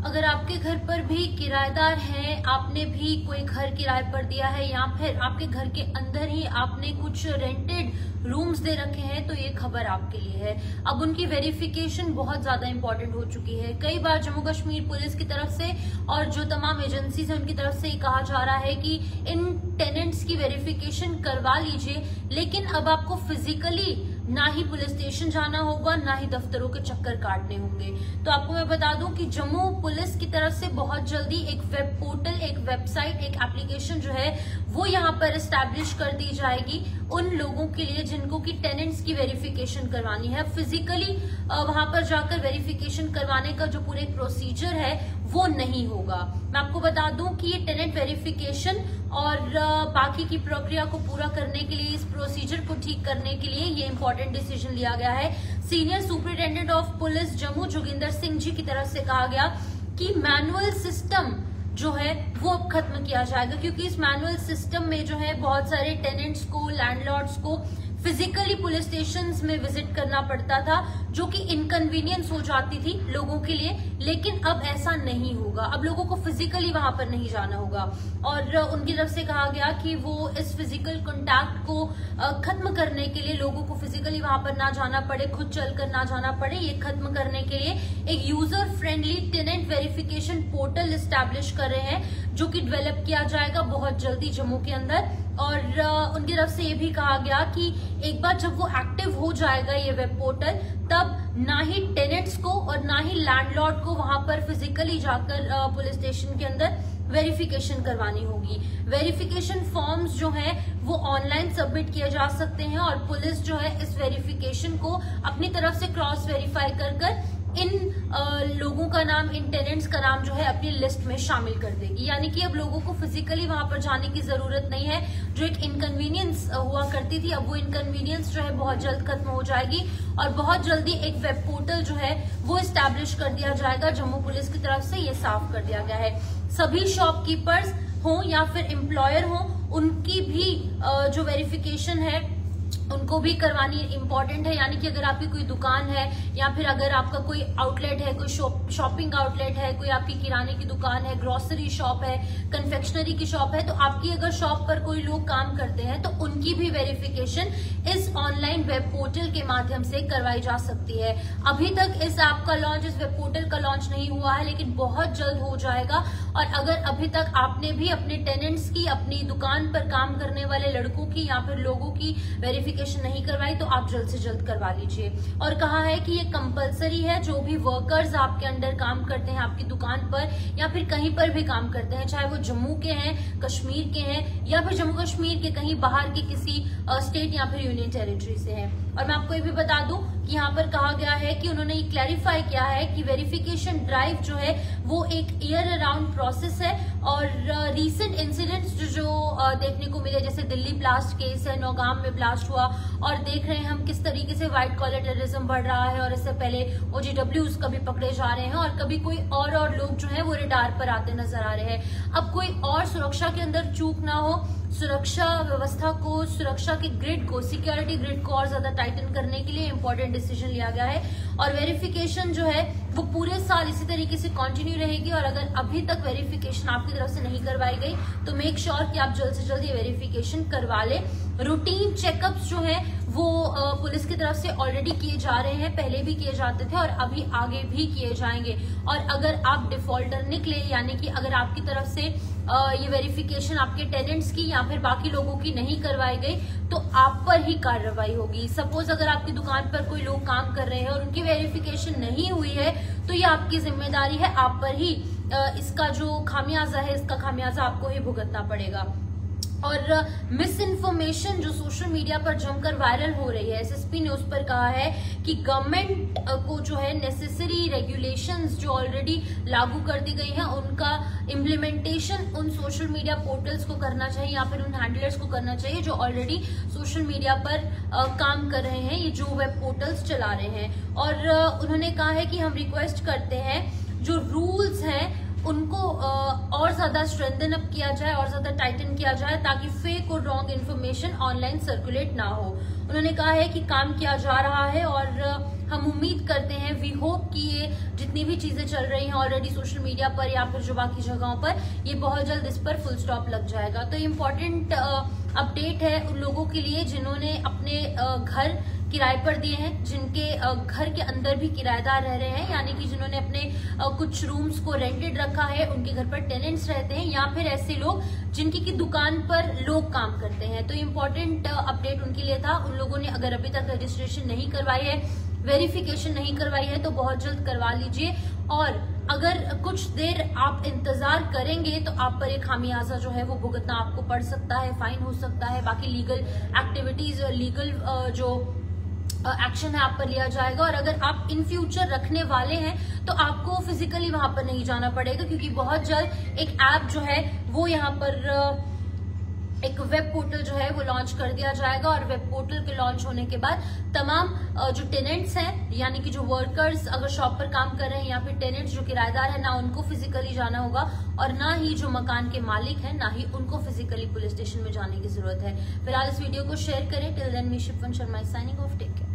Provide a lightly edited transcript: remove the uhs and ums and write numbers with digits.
अगर आपके घर पर भी किराएदार हैं, आपने भी कोई घर किराए पर दिया है या फिर आपके घर के अंदर ही आपने कुछ रेंटेड रूम्स दे रखे हैं, तो ये खबर आपके लिए है। अब उनकी वेरिफिकेशन बहुत ज्यादा इंपॉर्टेंट हो चुकी है। कई बार जम्मू कश्मीर पुलिस की तरफ से और जो तमाम एजेंसीज है उनकी तरफ से ये कहा जा रहा है कि इन टेनेंट्स की वेरिफिकेशन करवा लीजिए, लेकिन अब आपको फिजिकली ना ही पुलिस स्टेशन जाना होगा, ना ही दफ्तरों के चक्कर काटने होंगे। तो आपको मैं बता दूं कि जम्मू पुलिस की तरफ से बहुत जल्दी एक वेब पोर्टल, एक वेबसाइट, एक एप्लीकेशन जो है वो यहाँ पर एस्टैब्लिश कर दी जाएगी उन लोगों के लिए जिनको की टेनेंट्स की वेरिफिकेशन करवानी है। फिजिकली वहां पर जाकर वेरिफिकेशन करवाने का जो पूरे प्रोसीजर है वो नहीं होगा। मैं आपको बता दूं कि ये टेनेंट वेरिफिकेशन और बाकी की प्रक्रिया को पूरा करने के लिए, इस प्रोसीजर को ठीक करने के लिए ये इंपॉर्टेंट डिसीजन लिया गया है। Senior superintendent of police Jammu Joginder Singh ji की तरफ से कहा गया कि मैनुअल सिस्टम जो है वो अब खत्म किया जाएगा, क्योंकि इस मैनुअल सिस्टम में जो है बहुत सारे टेनेंट्स को, लैंडलॉर्ड्स को फिजिकली पुलिस स्टेशंस में विजिट करना पड़ता था, जो कि इनकन्वीनियंस हो जाती थी लोगों के लिए। लेकिन अब ऐसा नहीं होगा, अब लोगों को फिजिकली वहां पर नहीं जाना होगा। और उनकी तरफ से कहा गया कि वो इस फिजिकल कॉन्टैक्ट को खत्म करने के लिए, लोगों को फिजिकली वहां पर ना जाना पड़े, खुद चलकर ना जाना पड़े, ये खत्म करने के लिए एक user friendly tenant verification portal establish कर रहे हैं, जो कि डेवलप किया जाएगा बहुत जल्दी जम्मू के अंदर। और उनकी तरफ से ये भी कहा गया कि एक बार जब वो एक्टिव हो जाएगा ये वेब पोर्टल, तब ना ही टेनेंट्स को और ना ही लैंडलॉर्ड को वहां पर फिजिकली जाकर पुलिस स्टेशन के अंदर वेरिफिकेशन करवानी होगी। वेरिफिकेशन फॉर्म्स जो हैं वो ऑनलाइन सबमिट किए जा सकते हैं और पुलिस जो है इस वेरिफिकेशन को अपनी तरफ से क्रॉस वेरीफाई कर इन लोगों का नाम, इन टेनेंट्स का नाम जो है अपनी लिस्ट में शामिल कर देगी। यानी कि अब लोगों को फिजिकली वहां पर जाने की जरूरत नहीं है। जो एक इनकन्वीनियंस हुआ करती थी, अब वो इनकन्वीनियंस जो है बहुत जल्द खत्म हो जाएगी और बहुत जल्दी एक वेब पोर्टल जो है वो एस्टैब्लिश कर दिया जाएगा। जम्मू पुलिस की तरफ से ये साफ कर दिया गया है। सभी शॉपकीपर्स हो या फिर एम्प्लॉयर हो, उनकी भी जो वेरिफिकेशन है उनको भी करवानी इंपॉर्टेंट है। यानी कि अगर आपकी कोई दुकान है या फिर अगर आपका कोई आउटलेट है, कोई शॉपिंग आउटलेट है, कोई आपकी किराने की दुकान है, ग्रोसरी शॉप है, कन्फेक्शनरी की शॉप है, तो आपकी अगर शॉप पर कोई लोग काम करते हैं तो उनकी भी वेरिफिकेशन इस ऑनलाइन वेब पोर्टल के माध्यम से करवाई जा सकती है। अभी तक इस ऐप का लॉन्च, इस वेब पोर्टल का लॉन्च नहीं हुआ है, लेकिन बहुत जल्द हो जाएगा। और अगर अभी तक आपने भी अपने टेनेंट्स की, अपनी दुकान पर काम करने वाले लड़कों की या फिर लोगों की वेरिफिकेशन नहीं करवाई, तो आप जल्द से जल्द करवा लीजिए। और कहा है कि ये कंपलसरी है, जो भी वर्कर्स आपके अंडर काम करते हैं, आपकी दुकान पर या फिर कहीं पर भी काम करते हैं, चाहे वो जम्मू के हैं, कश्मीर के हैं या फिर जम्मू कश्मीर के कहीं बाहर के किसी स्टेट या फिर यूनियन टेरिटरी से हैं। और मैं आपको ये भी बता दूं कि यहाँ पर कहा गया है कि उन्होंने ये क्लैरिफाई किया है कि वेरिफिकेशन ड्राइव जो है वो एक ईयर अराउंड प्रोसेस है। और रीसेंट इंसिडेंट्स जो देखने को मिले, जैसे दिल्ली ब्लास्ट केस है, नौगाम में ब्लास्ट हुआ, और देख रहे हैं हम किस तरीके से व्हाइट कॉलर टेररिज्म बढ़ रहा है। और इससे पहले OGWs कभी पकड़े जा रहे हैं और कभी कोई और लोग जो है वो रडार पर आते नजर आ रहे हैं। अब कोई और सुरक्षा के अंदर चूक ना हो, सुरक्षा व्यवस्था को, सुरक्षा के ग्रिड को, सिक्योरिटी ग्रिड को और ज्यादा टाइटन करने के लिए इंपॉर्टेंट डिसीजन लिया गया है। और वेरिफिकेशन जो है वो पूरे साल इसी तरीके से कंटिन्यू रहेगी। और अगर अभी तक वेरिफिकेशन आपकी तरफ से नहीं करवाई गई तो मेक श्योर कि आप जल्द से जल्द ये वेरिफिकेशन करवा लें। रूटीन चेकअप्स जो है वो पुलिस की तरफ से ऑलरेडी किए जा रहे हैं, पहले भी किए जाते थे और अभी आगे भी किए जाएंगे। और अगर आप डिफॉल्टर निकले, यानी कि अगर आपकी तरफ से ये वेरिफिकेशन आपके टेनेंट्स की या फिर बाकी लोगों की नहीं करवाई गई, तो आप पर ही कार्रवाई होगी। सपोज अगर आपकी दुकान पर कोई लोग काम कर रहे हैं और उनकी वेरिफिकेशन नहीं हुई है, तो ये आपकी जिम्मेदारी है, आप पर ही इसका जो खामियाजा है, इसका खामियाजा आपको ही भुगतना पड़ेगा। और मिस इन्फॉर्मेशन जो सोशल मीडिया पर जमकर वायरल हो रही है, SSP ने उस पर कहा है कि गवर्नमेंट को जो है नेसेसरी रेगुलेशंस जो ऑलरेडी लागू कर दी गई हैं, उनका इम्प्लीमेंटेशन उन सोशल मीडिया पोर्टल्स को करना चाहिए या फिर उन हैंडलर्स को करना चाहिए जो ऑलरेडी सोशल मीडिया पर काम कर रहे हैं, ये जो वेब पोर्टल्स चला रहे हैं। और उन्होंने कहा है कि हम रिक्वेस्ट करते हैं जो रूल्स हैं उनको और ज्यादा स्ट्रेंथन अप किया जाए और ज्यादा टाइटन किया जाए, ताकि फेक और रॉन्ग इन्फॉर्मेशन ऑनलाइन सर्कुलेट ना हो। उन्होंने कहा है कि काम किया जा रहा है और हम उम्मीद करते हैं, वी होप कि ये जितनी भी चीजें चल रही हैं ऑलरेडी सोशल मीडिया पर या फिर जो बाकी जगहों पर, ये बहुत जल्द इस पर फुल स्टॉप लग जाएगा। तो इम्पोर्टेंट अपडेट है उन लोगों के लिए जिन्होंने अपने घर किराए पर दिए हैं, जिनके घर के अंदर भी किराएदार रह रहे हैं, यानी कि जिन्होंने अपने कुछ रूम्स को रेंटेड रखा है, उनके घर पर टेनेंट्स रहते हैं, या फिर ऐसे लोग जिनकी की दुकान पर लोग काम करते हैं। तो इम्पोर्टेंट अपडेट उनके लिए था। उन लोगों ने अगर अभी तक रजिस्ट्रेशन नहीं करवाई है, वेरिफिकेशन नहीं करवाई है, तो बहुत जल्द करवा लीजिए। और अगर कुछ देर आप इंतजार करेंगे तो आप पर एक खामियाजा जो है वो भुगतना आपको पड़ सकता है, फाइन हो सकता है, बाकी लीगल एक्टिविटीज, लीगल जो एक्शन है आप पर लिया जाएगा। और अगर आप इन फ्यूचर रखने वाले हैं तो आपको फिजिकली वहां पर नहीं जाना पड़ेगा, क्योंकि बहुत जल्द एक ऐप जो है वो यहाँ पर एक वेब पोर्टल जो है वो लॉन्च कर दिया जाएगा। और वेब पोर्टल के लॉन्च होने के बाद तमाम जो टेनेंट्स हैं, यानी कि जो वर्कर्स अगर शॉप पर काम कर रहे हैं, या फिर टेनेंट्स जो किराएदार है, ना उनको फिजिकली जाना होगा और ना ही जो मकान के मालिक हैं, ना ही उनको फिजिकली पुलिस स्टेशन में जाने की जरूरत है। फिलहाल इस वीडियो को शेयर करें। Till then me Shifan Sharma signing off, take care.